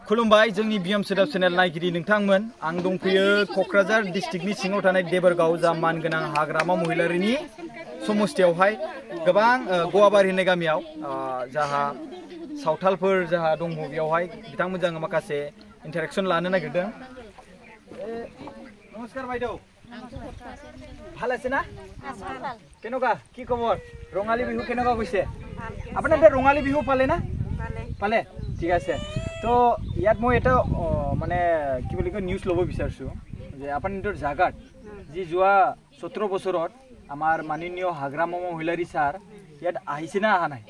खुलुमबाय जोंनि BM सोदाब channel नायगिरि नोंथांमोन आं दंफैयो कक्राझार डिस्ट्रिक्टनि सिङाव थानाय देबरगाव जा मानगोनां हाग्रामा महिलारिनि समस्थियावहाय गोबां गवाबारि होननाय गामियाव जाहा सावथालफोर जाहा दङ बेयावहाय बिथांमोनजों माखासे इन्टारेक्शन लानो नागिरदों। नमस्कार बायदौ ভাল আছে না কেনেকুৱা কি খবৰ ৰঙালী বিহু কেনেকুৱা গৈছে আপোনালোকে ৰঙালী বিহু পালে না পালে ঠিক আছে তো ইয়াত মই এটা মানে কি বুলি কয় নিউজ ল'ব বিচাৰিছোঁ যে আপোনালোকৰ জাগাত যি যোৱা 17 বছৰত আমাৰ মাননীয় হাগ্ৰামা মহিলাৰী ছাৰ ইয়াত আহিছে না অহা নাই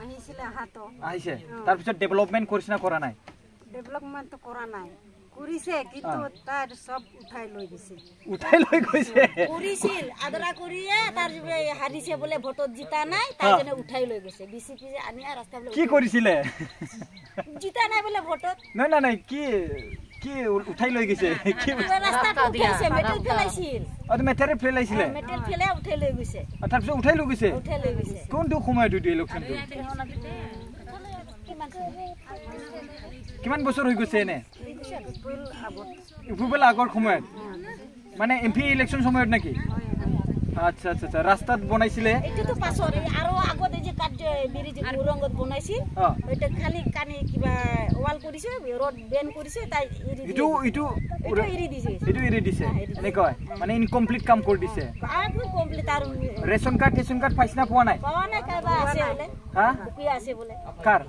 আহিছিলে আহাতো আহিছে তাৰপিছত ডেভেলপমেণ্ট কৰিছে না কৰা নাই ডেভেলপমেণ্ট কৰা নাই কৰিছে কিন্তু তাৰ সব উঠাই লৈ গৈছে কৰিছিল আদৰা কৰিয়ে তাৰ হাৰিছে বলে ভোটত জিতা নাই তাৰ জনে উঠাই লৈ গৈছে বিসিপি যে আনিয়া ৰাস্তা বলে কি কৰিছিলে জিতা নাই বলে ভোটত নাই কি উঠাই লৈ গৈছে কি ৰাস্তা উঠাইছে মেটেল ফেলাইছিল মেটেল ফেলাইছিলে মেটেল ফেলাই উঠাই লৈ গৈছে তাৰপিছত উঠাই লৈ গৈছে কোনটো সময়ত দুই ইলেকশ্যনটো কিমান বছৰ হৈ গৈছে এনে ইফুবেল আগৰ সময়ত মানে এমপি ইলেকশ্যন সময়ত নাকি আচ্ছা আচ্ছা আচ্ছা ৰাস্তাত বনাইছিলে এটো পাছৰ আৰু আগত যে কাট ব্ৰিজ মুৰংগত বনাইছিল এটা খালি কানি কিবা ওয়াল কৰিছে ৰড বেন কৰিছে তাই এৰি দিছে এনেকৈ মানে ইনকমপ্লিট কাম কৰি দিছে আৰু কমপ্লিট আৰু ৰেশন কাৰ্ড পাইছ না পোৱা নাই কাবা আছে বলে হা বুকিয়া আছে বলে কাৰ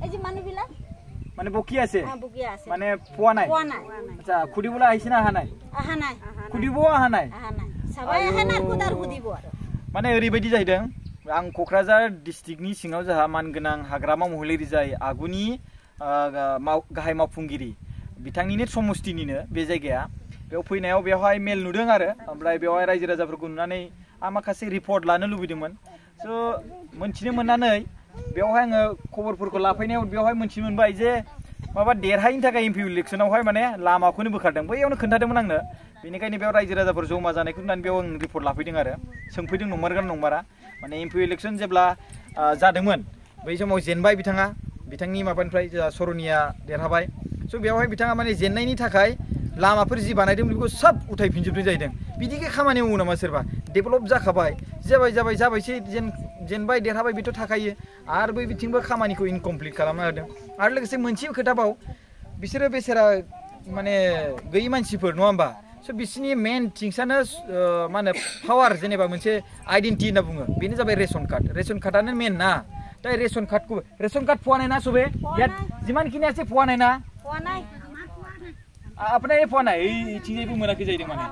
এই যে মানুহবিলা মানে বকি আছে মানে পোৱা নাই আচ্ছা খুদিবলৈ আহিছে না অহা নাই খুদিব অহা নাই সবাই আহে না খুদাৰ খুদিব আৰু মানে ओरैबायदि जाहैदों आं कक्राझार डिस्ट्रिक्टनि सिङाव जाहा मानगोनां हाग्रामा महिलारी जाय आगुनि गाहाय मावफुंगिरि बिथांनिनो समस्थिनिनो बे जायगाया बेयाव फैनायाव बेवहाय मेल नुदों आरो ओमफ्राय बेवहाय रायजो राजाफोरखौ नुनानै आं माखासे रिपर्ट लानो लुबैदोंमोन स' मोनथिनो मोननानै बेवहाय आङो खबरफोरखौ लाफैनायाव बेवहाय मोनथिनो मोनबाय जे माबा देरहायैनि थाखाय एमपि इलेक्शनावहाय माने लामाखौनो बोखारदों बैयावनो खोन्थादोंमोन आंनो बेनिखायनो बेयाव रायजो राजाफोर जमा जानायखौ नुनानै बेयाव आं रिपर्ट लाफैदों आरो सोंफैदों नंमारगोन नंमारा माने एमपि इलेक्शन जेब्ला जादोंमोन बै समाव जेनबाय बिथांनि माबानिफ्राय सरनिया देरहाबाय स' बेवहाय बिथाङा माने जेननायनि थाखाय लामाफोर जि बानायदों बेखौ सब उठायफिनजोबनाय जाहैदों बिदिखे खामानि मावो नामा सोरबा डेभेलप जाखाबाय जाबायसै जेनबाय देरहाबाय बेथ' थाखायो आरो बै बिथिंबो खामानिखौ इनकमप्लिट खालामना होदों आरो लोगोसे मोनसे खोथाबाव बिसोरो बेसेरा माने गैयै मानसिफोर नङा होमबा स' बिसिनि मेन थिंसानो मा होनो पावार जेनेबा मोनसे आइडेन्टिटि होनना बुङो बेनो जाबाय रेशन कार्डआनो मेन ना दा रेशन कार्ड পোৱা নাই না সবে ইয়াত যিমানখিনি আছে পোৱা নাই না আপোনাৰ এই পোৱা নাই এই চিজেইবো মোনাকি যাইদों মানে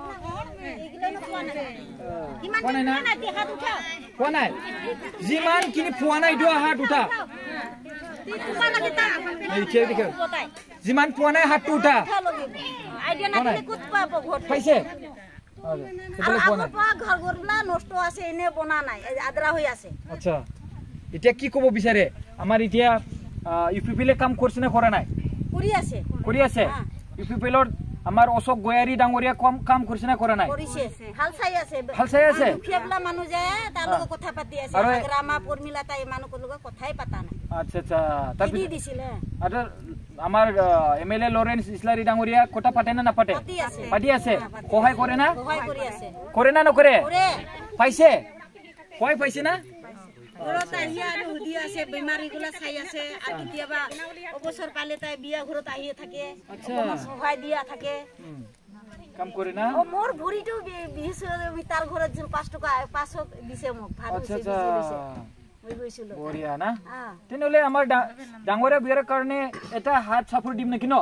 পোৱা নাই যিমানখিনি পোৱা নাই দুয়া হাত উঠা যিমান পোৱা নাই হাতটো উঠা আইডিয়া না কুত পাব ভোট পাইছে ঘরগুলা নষ্ট আছে এনে বনা নাই আদরা হৈ আছে আচ্ছা এতিয়া কি কব বিচাৰে আমাৰ এতিয়া ইউপিপিলে কাম কৰিছে না কৰা নাই কৰি আছে ইউপিপিলৰ আমাৰ অশোক গয়াৰী ডাঙৰীয়া কাম কৰিছে না কৰা নাই কৰিছে হাল চাই আছে ফেবলা মানুহ যে তাৰ লগত কথা পাতি আছে গ্ৰামা পৰমিলা তাই মানুহৰ লগত কথাই পাতা নাই আচ্ছা আচ্ছা তাপি দিছিলে আৰু আমাৰ এমএলএ লৰেন্স ইসলাৰী ডাঙৰীয়া কথা পাতে না নাপাতে পাতি আছে সহায় কৰে না কৰে না নকৰে পাইছে কয় পাইছে না ঘৰত আহি আৰু হুদি আছে বেমাৰীগুলা চাই আছে আৰু কেতিয়াবা অবসৰ পালে তাই বিয়া ঘৰত আহি থাকে সহায় দিয়া থাকে কাম কৰে না মোৰ ভৰিটো 20 মিটাৰ ঘৰত 5 টকা 5 দিছে মোক ভাল হৈছে মই গৈছিলো বঢ়িয়া না তেনেহলে আমাৰ ডাঙৰীয়া বিয়াৰ কাৰণে এটা হাত চাপৰ দিম নেকি ন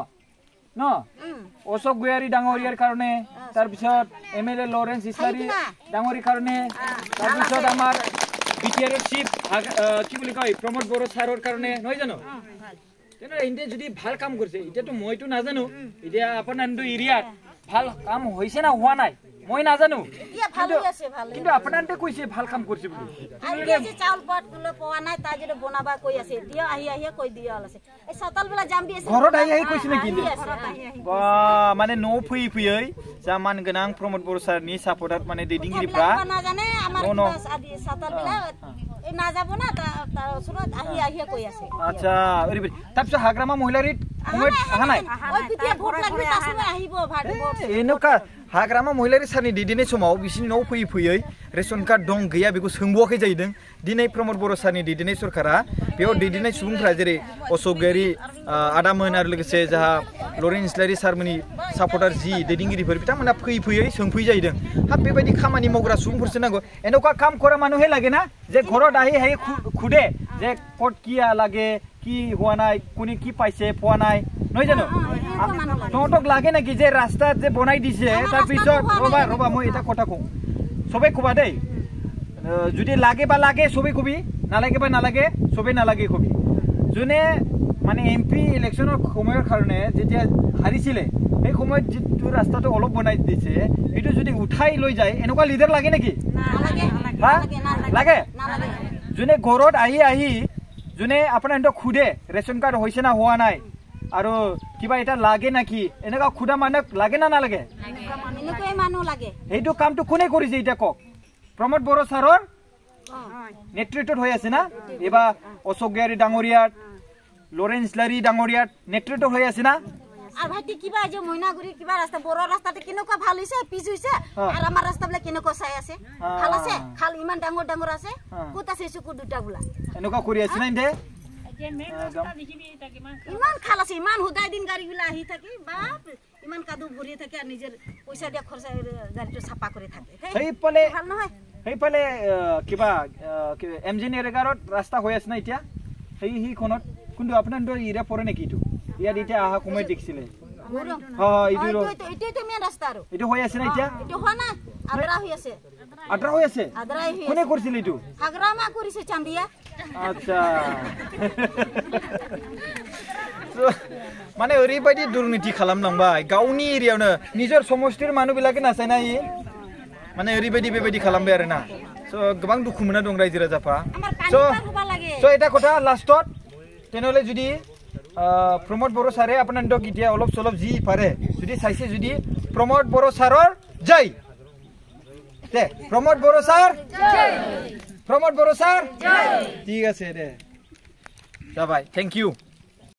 অশোক গয়াৰী ডাঙৰীয়াৰ কাৰণে তাৰ পিছত এমএলএ লৰেন্স ইসলাৰী ডাঙৰীৰ কাৰণে তাৰ পিছত আমাৰ বিটিআৰৰ চিফ কি বুলি কয় প্ৰমোদ বড়ো ছাৰৰ কাৰণে নহয় জানো তেনে ইন্ডিয়া যদি ভাল কাম কৰিছে এতিয়াতো মইতো নাজানো এতিয়া আপোনাৰ এৰিয়াত ভাল কাম হৈছে না হোৱা নাই মই নাজানো এতিয়া ভাল আছে ভাল কিন্তু আপোনাৰতে কৈছে ভাল কাম কৰিছে বুলি আৰু যে চাউল পাট গুলো পোৱা নাই তা যে বনাবা কৈ আছে দিয়া আহি কৈ দিয়া আছে এই সাতাল বেলা জাম্বি আছে ঘৰত আহি কৈছে নেকি বা মানে নো ফুই যা মান গোনাं प्रमोद बड़ो सारनि सापर्टार माने दैदेनगिरिफ्रा ना जाने আমাৰ আদি সাতাল বেলা না যাব না তাৰ ওচৰত আহি কৈ আছে আচ্ছা ওইবে তাৰপিছত হাগ্ৰামা মহিলাৰিত আহা নাই ওই পিতিয়া ভোট লাগি তাছমে আহিব ভাট ভোট এনেকা हाग्रामा महिलारि सारनि दैदेननाय समाव बिसिनि न'आव फैयै फैयै रेशन कार्ड दं गैया बेखौ सोंबावाखै जाहैदों दिनै प्रमद बर' सारनि दैदेननाय सरकारा बेयाव दैदेननाय सुबुंफोरा जेरै अशोक गयारि आदामोन आरो लोगोसे जाहा लरेन्स इस्लारि सारमोननि सापर्टार जि दैदेनगिरिफोर बिथांमोना फैयै फैयै सोंफै जाहैदों हाब बेबायदि खामानि मावग्रा सुबुंफोरसो नांगौ এনেকুৱা কাম কৰা মানুহে লাগে না যে ঘৰত আহি খুদে যে ক'ত কি লাগে কি হোৱা নাই কোনে কি পাইছে পোৱা নাই নহয় জানো তহঁতক লাগে নাকি যে ৰাস্তাত যে বনাই দিছে তাৰ পিছত ৰবা মই এটা কথা কওঁ সবে কবা দেই যদি লাগে বা লাগে সবে কবি নালাগে বা নালাগে সবে নালাগে কবি যোনে মানে এমপি ইলেকশ্যনৰ সময়ৰ কাৰণে যেতিয়া হাৰিছিলে এই সময়ত যিটো ৰাস্তাটো অলপ বনাই দিছে এইটো যদি উঠাই লৈ যায় এনেকুৱা লিডাৰ লাগে নেকি লাগে যোনে ঘৰত আহি যোনে আপোনাৰ খুদে ৰেচন কাৰ্ড হৈছে না হোৱা নাই আৰু কিবা এটা লাগে নাকি এনেকা খুদা মানুহ লাগে না নালাগে এনেকৈ মানুহ লাগে এইটো কামটো কোনে কৰিছে এটা কক প্ৰমোদ বড়ো ছাৰৰ নেতৃত্বত হৈ আছে না এবা অশোক গয়াৰি ডাঙৰীয়াত লৰেন্স ইস্লাৰি ডাঙৰীয়াত নেতৃত্বত হৈ আছে না আৰ ভাইটি কিবা যে মইনাগুৰি কিবা ৰাস্তা বড় ৰাস্তাতে কেনেকুৱা ভাল হৈছে পিছ হৈছে আৰ আমাৰ ৰাস্তাবিলাক কেনেকুৱা চাই আছে ভাল আছে খাল ইমান ডাঙৰ ডাঙৰ আছে কোত আছে চকু দুটা বুলা এনেকুৱা কৰি আছে না ইন্দে ইমান খাল আছে ইমান হুদাই দিন গাড়ীগুলা আহি থাকে বাপ ইমান কাদু ভৰি থাকে আৰ নিজেৰ পয়সা দিয়া খৰচা গাড়ীটো ছাপা কৰি থাকে সেইফালে ভাল নহয় সেইফালে কিবা এমজি নেৰেগাৰত ৰাস্তা হৈ আছে না এতিয়া সেইখনত কিন্তু আপোনাৰ ইৰা পৰে নেকি এইটো ইয়াত এতিয়া আহা কমাই দেখিছিলে এইটো মেইন ৰাস্তা আৰু এইটো হৈ আছে না এতিয়া এইটো হোৱা নাই আদৰা হৈ আছে কোনে কৰিছিল এইটো হাগ্ৰামা কৰিছে চান্দিয়া আচ্ছা মানে ओरैबायदि दुर्नीति खालामलांबाय गावनि एरियायावनो निजर समस्तिर मानुबिलाके नासायना इ माने ओरैबायदि बेबायदि खालामबाय आरोना सो गोबां दुखु मोना दं रायजो राजाफ्रा सो এটা কথা লাষ্টত তেনেহলে যদি प्रमोद बर' सारे আপোনাৰ গিতিয়া অলপ চলপ জি পাৰে যদি চাইছে যদি प्रमोद बर' सारৰ জয় দে प्रमोद बर' सार জয় प्रमोद बर' सार জয় ঠিক আছে দে বাই থ্যাংক ইউ